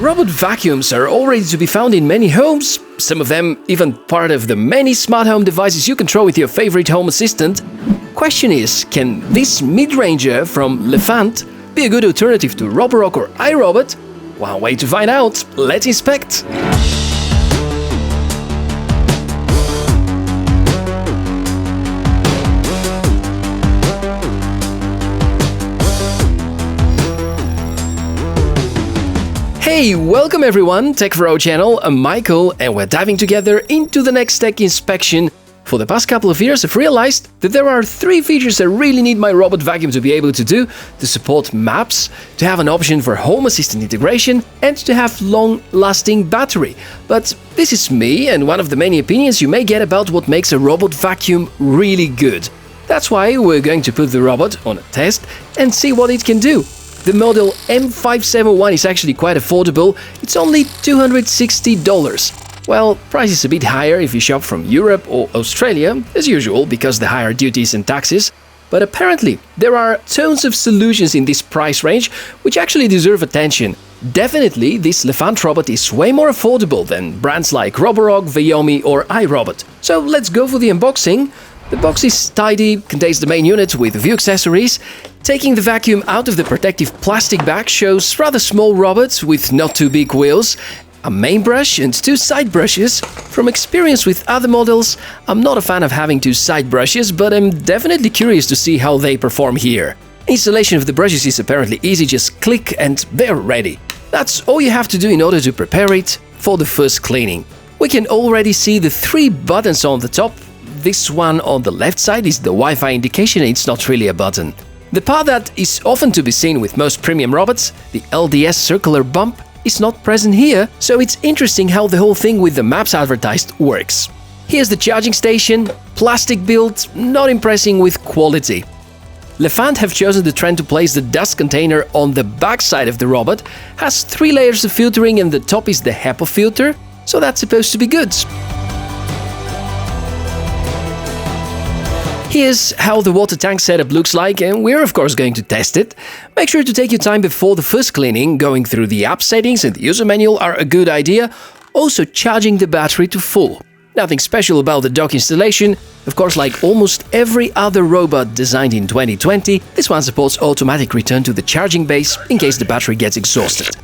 Robot vacuums are already to be found in many homes, some of them even part of the many smart home devices you control with your favorite home assistant. Question is, can this mid-ranger from Lefant be a good alternative to Roborock or iRobot? One way to find out, let's inspect! Hey, welcome everyone, Tech for Our channel, I'm Michael, and we're diving together into the next tech inspection. For the past couple of years, I've realized that there are 3 features I really need my robot vacuum to be able to do: to support maps, to have an option for home assistant integration, and to have long-lasting battery. But this is me and one of the many opinions you may get about what makes a robot vacuum really good. That's why we're going to put the robot on a test and see what it can do. The model M571 is actually quite affordable, it's only $260. Well, price is a bit higher if you shop from Europe or Australia, as usual, because the higher duties and taxes. But apparently, there are tons of solutions in this price range which actually deserve attention. Definitely, this Lefant robot is way more affordable than brands like Roborock, Viomi or iRobot. So let's go for the unboxing. The box is tidy, contains the main unit with a few accessories. Taking the vacuum out of the protective plastic bag shows rather small robots with not too big wheels, a main brush and 2 side brushes. From experience with other models, I'm not a fan of having 2 side brushes, but I'm definitely curious to see how they perform here. Installation of the brushes is apparently easy, just click and they're ready. That's all you have to do in order to prepare it for the first cleaning. We can already see the 3 buttons on the top. This one on the left side is the Wi-Fi indication, it's not really a button. The part that is often to be seen with most premium robots, the LDS circular bump, is not present here, so it's interesting how the whole thing with the maps advertised works. Here's the charging station, plastic build, not impressing with quality. Lefant have chosen the trend to place the dust container on the back side of the robot, has 3 layers of filtering and the top is the HEPA filter, so that's supposed to be good. Here's how the water tank setup looks like, and we're of course going to test it. Make sure to take your time before the first cleaning. Going through the app settings and the user manual are a good idea. Also charging the battery to full. Nothing special about the dock installation. Of course, like almost every other robot designed in 2020, this one supports automatic return to the charging base in case the battery gets exhausted.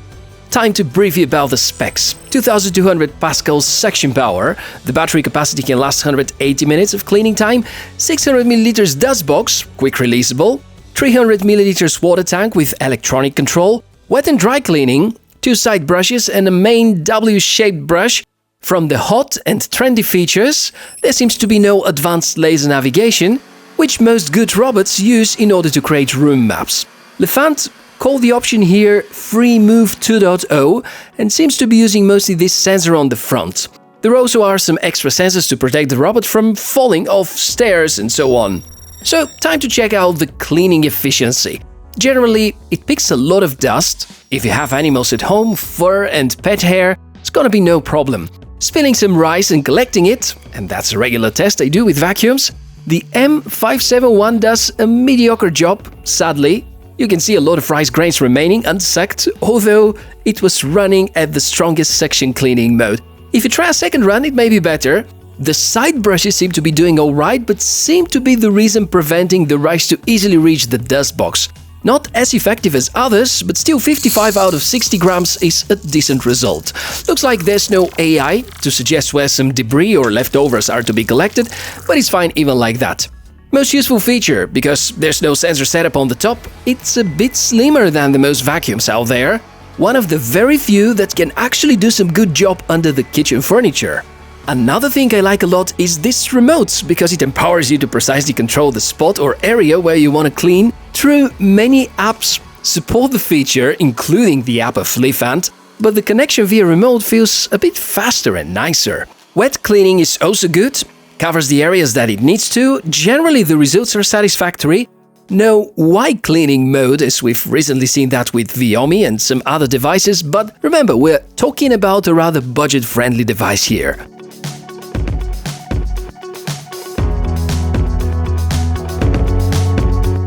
Time to brief you about the specs. 2200 pascals suction power, the battery capacity can last 180 minutes of cleaning time, 600 ml dust box, quick releasable, 300 ml water tank with electronic control, wet and dry cleaning, 2 side brushes and a main W-shaped brush. From the hot and trendy features, there seems to be no advanced laser navigation, which most good robots use in order to create room maps. Lefant call the option here Free Move 2.0 and seems to be using mostly this sensor on the front. There also are some extra sensors to protect the robot from falling off stairs and so on. So, time to check out the cleaning efficiency. Generally, it picks a lot of dust. If you have animals at home, fur and pet hair, it's gonna be no problem. Spilling some rice and collecting it, and that's a regular test I do with vacuums, the M571 does a mediocre job, sadly. You can see a lot of rice grains remaining unsucked, although it was running at the strongest suction cleaning mode. If you try a second run, it may be better. The side brushes seem to be doing alright, but seem to be the reason preventing the rice to easily reach the dust box. Not as effective as others, but still 55 out of 60 grams is a decent result. Looks like there's no AI to suggest where some debris or leftovers are to be collected, but it's fine even like that. Most useful feature, because there's no sensor setup on the top, it's a bit slimmer than the most vacuums out there. One of the very few that can actually do some good job under the kitchen furniture. Another thing I like a lot is this remote, because it empowers you to precisely control the spot or area where you want to clean. True, many apps support the feature, including the app of Lefant, but the connection via remote feels a bit faster and nicer. Wet cleaning is also good. Covers the areas that it needs to. Generally, the results are satisfactory. No white cleaning mode, as we've recently seen that with Viomi and some other devices, but remember, we're talking about a rather budget-friendly device here.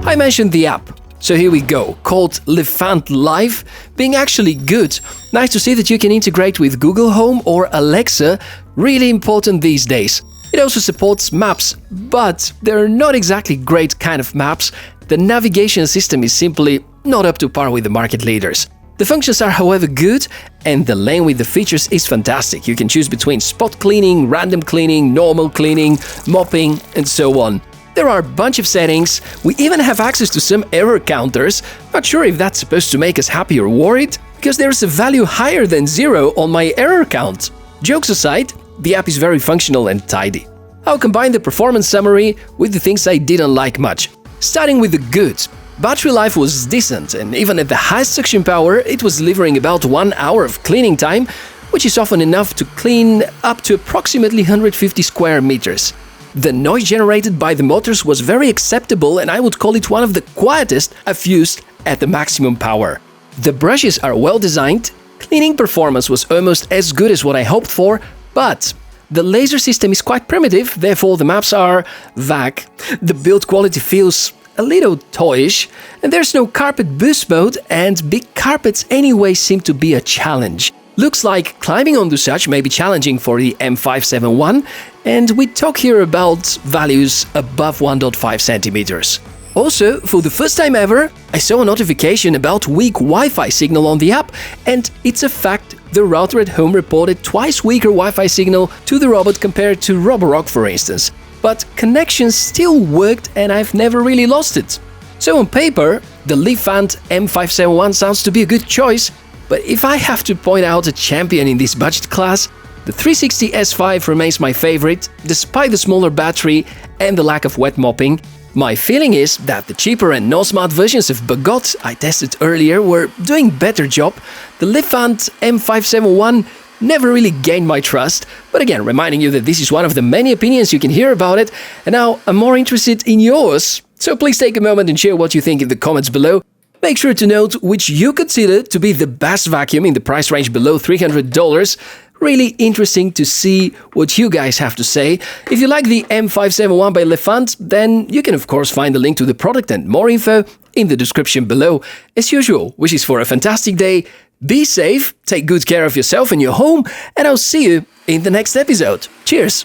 I mentioned the app. So here we go, called Lefant Live, being actually good. Nice to see that you can integrate with Google Home or Alexa, really important these days. It also supports maps, but they're not exactly great kind of maps. The navigation system is simply not up to par with the market leaders. The functions are however good, and the lane with the features is fantastic. You can choose between spot cleaning, random cleaning, normal cleaning, mopping, and so on. There are a bunch of settings. We even have access to some error counters. Not sure if that's supposed to make us happy or worried, because there's a value higher than 0 on my error count. Jokes aside, the app is very functional and tidy. I'll combine the performance summary with the things I didn't like much. Starting with the good. Battery life was decent, and even at the highest suction power, it was delivering about 1 hour of cleaning time, which is often enough to clean up to approximately 150 square meters. The noise generated by the motors was very acceptable, and I would call it one of the quietest I've used at the maximum power. The brushes are well designed, cleaning performance was almost as good as what I hoped for, but the laser system is quite primitive, therefore the maps are vague. The build quality feels a little toyish, and there's no carpet boost mode, and big carpets anyway seem to be a challenge. Looks like climbing onto such may be challenging for the M571, and we talk here about values above 1.5 centimeters. Also, for the first time ever, I saw a notification about weak Wi-Fi signal on the app, and it's a fact. The router at home reported twice weaker Wi-Fi signal to the robot compared to Roborock, for instance. But connection still worked, and I've never really lost it. So on paper, the Lefant M571 sounds to be a good choice, but if I have to point out a champion in this budget class, the 360S5 remains my favorite, despite the smaller battery and the lack of wet mopping. My feeling is that the cheaper and non-smart versions of Bagot I tested earlier were doing better job. The Lefant M571 never really gained my trust, but again, reminding you that this is one of the many opinions you can hear about it, and now I'm more interested in yours. So please take a moment and share what you think in the comments below. Make sure to note which you consider to be the best vacuum in the price range below $300. Really interesting to see what you guys have to say. If you like the M571 by Lefant, then you can of course find the link to the product and more info in the description below. As usual, wishes for a fantastic day, be safe, take good care of yourself and your home, and I'll see you in the next episode. Cheers!